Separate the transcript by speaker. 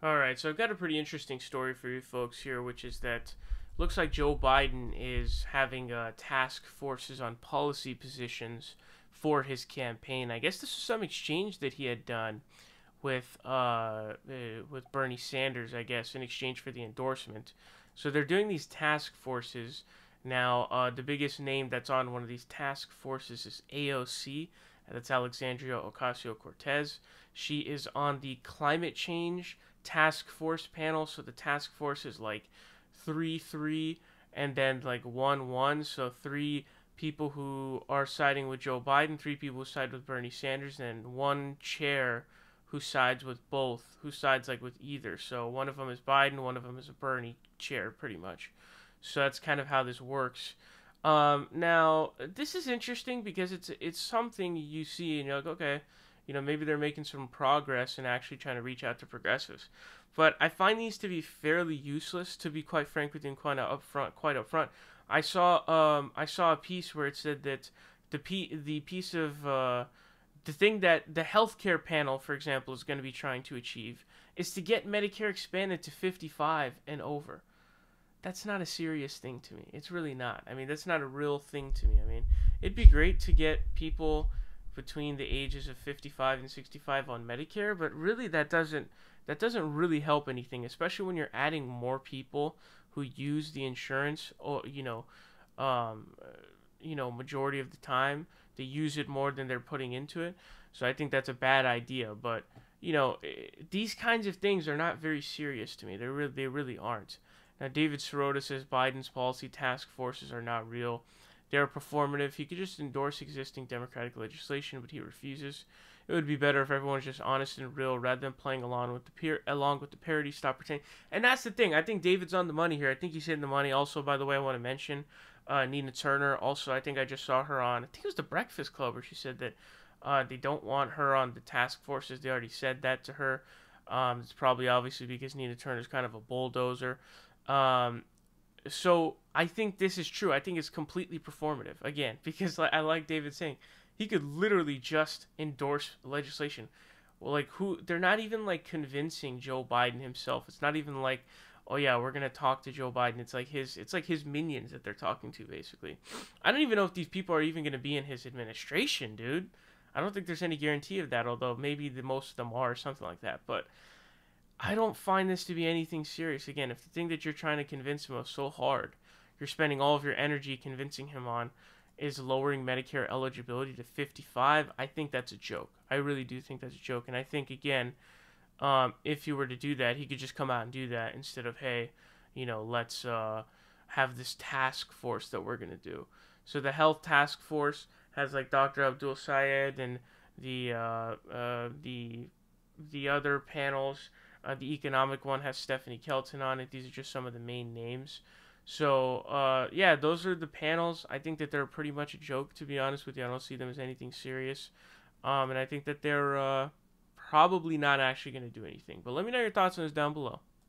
Speaker 1: All right, so I've got a pretty interesting story for you folks here, which is that looks like Joe Biden is having task forces on policy positions for his campaign. I guess this was some exchange that he had done with Bernie Sanders, I guess, in exchange for the endorsement. So they're doing these task forces now. The biggest name that's on one of these task forces is AOC. That's Alexandria Ocasio-Cortez. She is on the climate change task force panel. So the task force is like 3-3 and then like 1-1. So three people who are siding with Joe Biden, three people who side with Bernie Sanders, and one chair who sides with both, who sides like with either. So one of them is Biden, one of them is a Bernie chair, pretty much. So that's kind of how this works. Now this is interesting because it's something you see and you're like, okay, maybe they're making some progress and actually trying to reach out to progressives. But I find these to be fairly useless, to be quite frank with you, and quite upfront. I saw a piece where it said that the piece of the thing that the healthcare panel, for example, is going to be trying to achieve is to get Medicare expanded to 55 and over. That's not a serious thing to me. It's really not. I mean, that's not a real thing to me. I mean, it'd be great to get people between the ages of 55 and 65 on Medicare, but really that doesn't really help anything, especially when you're adding more people who use the insurance or um, majority of the time they use it more than they're putting into it. So I think that's a bad idea. But these kinds of things are not very serious to me. They really aren't. Now David Sirota says Biden's policy task forces are not real. They're performative. He could just endorse existing Democratic legislation, but he refuses. It would be better if everyone was just honest and real rather than playing along with the parody. Stop pretending. And that's the thing. I think David's on the money here. I think he's hitting the money. Also, by the way, I want to mention Nina Turner. Also, I think I just saw her on. I think it was the Breakfast Club where she said that they don't want her on the task forces. They already said that to her. It's probably obviously because Nina Turner is kind of a bulldozer. Um, so I think this is true. I think it's completely performative again because I like David saying he could literally just endorse legislation. Well, like who? They're not even like convincing Joe Biden himself. It's not even like, oh yeah, we're gonna talk to Joe Biden. It's like his minions that they're talking to basically. I don't even know if these people are even gonna be in his administration, dude. I don't think there's any guarantee of that. Although maybe the most of them are or something like that. But I don't find this to be anything serious. Again, if the thing that you're trying to convince him of so hard, you're spending all of your energy convincing him on, is lowering Medicare eligibility to 55, I think that's a joke. I really do think that's a joke. And I think, again, if you were to do that, he could just come out and do that instead of, hey, let's have this task force that we're going to do. So the health task force has like Dr. Abdul Sayed and the the other panels. The economic one has Stephanie Kelton on it. These are just some of the main names. So, yeah, those are the panels. I think that they're pretty much a joke, to be honest with you. I don't see them as anything serious. And I think that they're probably not actually going to do anything. But let me know your thoughts on this down below.